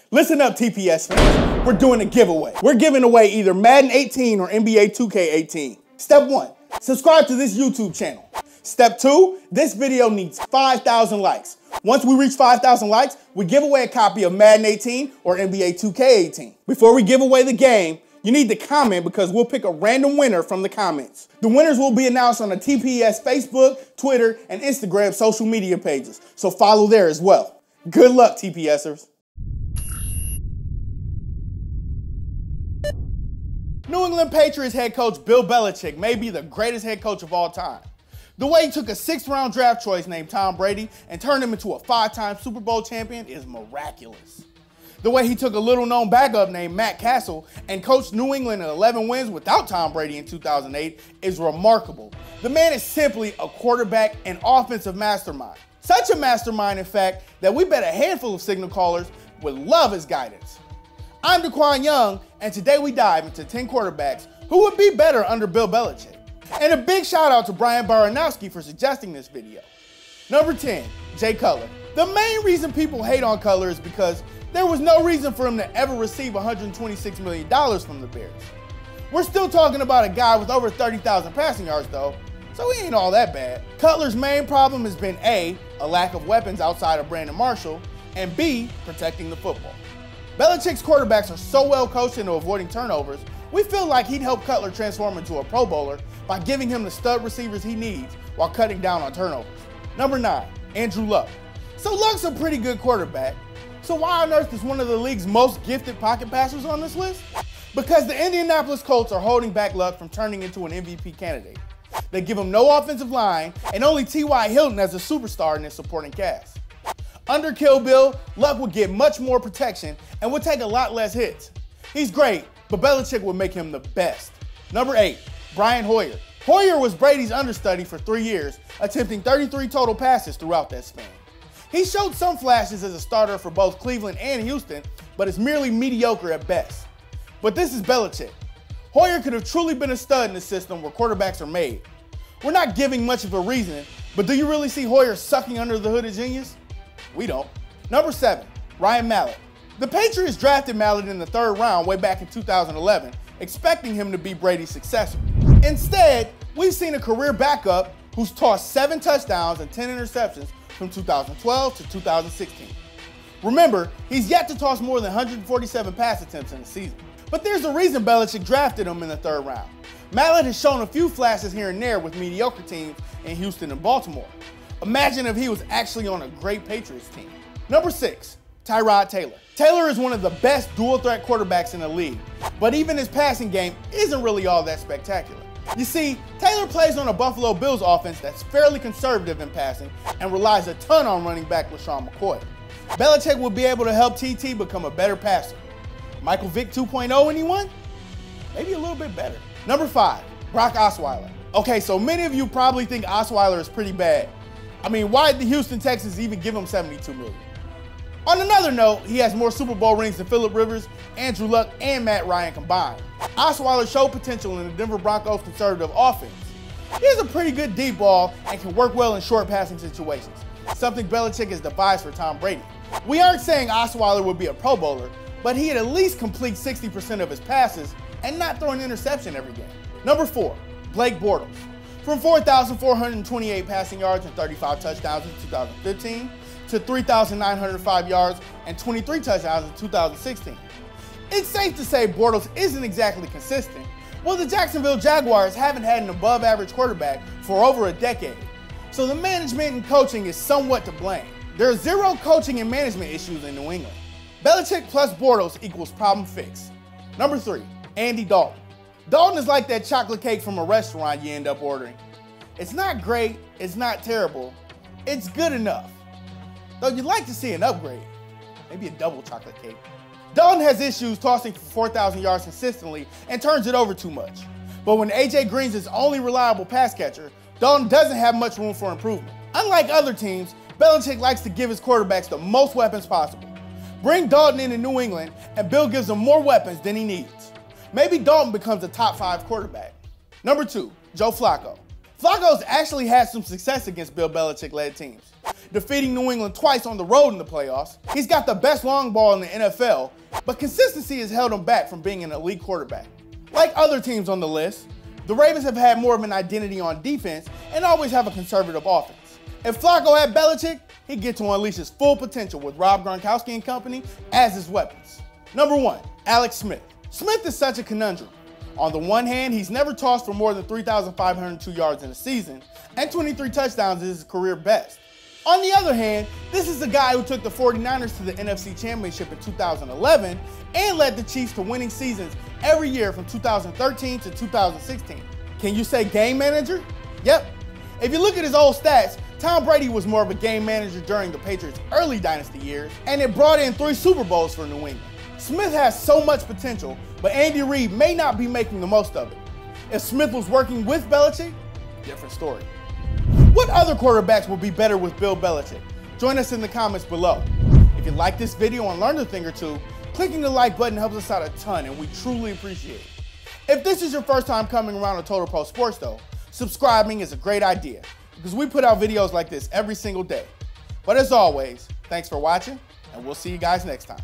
Listen up, TPS fans. We're doing a giveaway. We're giving away either Madden 18 or NBA 2K18. Step 1, subscribe to this YouTube channel. Step 2, this video needs 5,000 likes. Once we reach 5,000 likes, we give away a copy of Madden 18 or NBA 2K18. Before we give away the game, you need to comment because we'll pick a random winner from the comments. The winners will be announced on the TPS Facebook, Twitter, and Instagram social media pages, so follow there as well. Good luck, TPSers. New England Patriots head coach Bill Belichick may be the greatest head coach of all time. The way he took a 6th-round draft choice named Tom Brady and turned him into a 5-time Super Bowl champion is miraculous. The way he took a little-known backup named Matt Cassel and coached New England in 11 wins without Tom Brady in 2008 is remarkable. The man is simply a quarterback and offensive mastermind. Such a mastermind, in fact, that we bet a handful of signal callers would love his guidance. I'm DeQwan Young, and today we dive into 10 quarterbacks who would be better under Bill Belichick. And a big shout out to Brian Baranowski for suggesting this video. Number 10, Jay Cutler. The main reason people hate on Cutler is because there was no reason for him to ever receive $126 million from the Bears. We're still talking about a guy with over 30,000 passing yards though, so he ain't all that bad. Cutler's main problem has been A, a lack of weapons outside of Brandon Marshall, and B, protecting the football. Belichick's quarterbacks are so well coached into avoiding turnovers, we feel like he'd help Cutler transform into a Pro Bowler by giving him the stud receivers he needs while cutting down on turnovers. Number 9, Andrew Luck. So Luck's a pretty good quarterback. So why on earth is one of the league's most gifted pocket passers on this list? Because the Indianapolis Colts are holding back Luck from turning into an MVP candidate. They give him no offensive line and only T.Y. Hilton as a superstar in his supporting cast. Under Kill Bill, Luck would get much more protection and would take a lot less hits. He's great, but Belichick would make him the best. Number 8, Brian Hoyer. Hoyer was Brady's understudy for 3 years, attempting 33 total passes throughout that span. He showed some flashes as a starter for both Cleveland and Houston, but is merely mediocre at best. But this is Belichick. Hoyer could have truly been a stud in a system where quarterbacks are made. We're not giving much of a reason, but do you really see Hoyer sucking under the hood of genius? We don't. Number 7, Ryan Mallett. The Patriots drafted Mallett in the 3rd round way back in 2011, expecting him to be Brady's successor. Instead, we've seen a career backup who's tossed 7 touchdowns and 10 interceptions from 2012 to 2016. Remember, he's yet to toss more than 147 pass attempts in a season. But there's a reason Belichick drafted him in the 3rd round. Mallett has shown a few flashes here and there with mediocre teams in Houston and Baltimore. Imagine if he was actually on a great Patriots team. Number 6, Tyrod Taylor. Taylor is one of the best dual-threat quarterbacks in the league, but even his passing game isn't really all that spectacular. You see, Taylor plays on a Buffalo Bills offense that's fairly conservative in passing and relies a ton on running back LaShawn McCoy. Belichick will be able to help TT become a better passer. Michael Vick 2.0 anyone? Maybe a little bit better. Number 5, Brock Osweiler. Okay, so many of you probably think Osweiler is pretty bad. I mean, why did the Houston Texans even give him $72 million? On another note, he has more Super Bowl rings than Phillip Rivers, Andrew Luck, and Matt Ryan combined. Osweiler showed potential in the Denver Broncos' conservative offense. He has a pretty good deep ball and can work well in short passing situations, something Belichick has devised for Tom Brady. We aren't saying Osweiler would be a Pro Bowler, but he'd at least complete 60% of his passes and not throw an interception every game. Number 4, Blake Bortles. From 4,428 passing yards and 35 touchdowns in 2015 to 3,905 yards and 23 touchdowns in 2016. It's safe to say Bortles isn't exactly consistent. Well, the Jacksonville Jaguars haven't had an above-average quarterback for over a decade, so the management and coaching is somewhat to blame. There are 0 coaching and management issues in New England. Belichick plus Bortles equals problem fixed. Number 3, Andy Dalton. Dalton is like that chocolate cake from a restaurant you end up ordering. It's not great, it's not terrible, it's good enough. Though you'd like to see an upgrade, maybe a double chocolate cake. Dalton has issues tossing for 4,000 yards consistently and turns it over too much. But when A.J. Green's his only reliable pass catcher, Dalton doesn't have much room for improvement. Unlike other teams, Belichick likes to give his quarterbacks the most weapons possible. Bring Dalton into New England and Bill gives him more weapons than he needs. Maybe Dalton becomes a top 5 quarterback. Number 2, Joe Flacco. Flacco's actually had some success against Bill Belichick-led teams, defeating New England twice on the road in the playoffs. He's got the best long ball in the NFL, but consistency has held him back from being an elite quarterback. Like other teams on the list, the Ravens have had more of an identity on defense and always have a conservative offense. If Flacco had Belichick, he'd get to unleash his full potential with Rob Gronkowski and company as his weapons. Number 1, Alex Smith. Smith is such a conundrum. On the one hand, he's never tossed for more than 3,502 yards in a season, and 23 touchdowns is his career best. On the other hand, this is the guy who took the 49ers to the NFC Championship in 2011 and led the Chiefs to winning seasons every year from 2013 to 2016. Can you say game manager? Yep. If you look at his old stats, Tom Brady was more of a game manager during the Patriots' early dynasty years, and it brought in 3 Super Bowls for New England. Smith has so much potential, but Andy Reid may not be making the most of it. If Smith was working with Belichick, different story. What other quarterbacks will be better with Bill Belichick? Join us in the comments below. If you like this video and learned a thing or two, clicking the like button helps us out a ton, and we truly appreciate it. If this is your first time coming around to Total Pro Sports though, subscribing is a great idea because we put out videos like this every single day. But as always, thanks for watching, and we'll see you guys next time.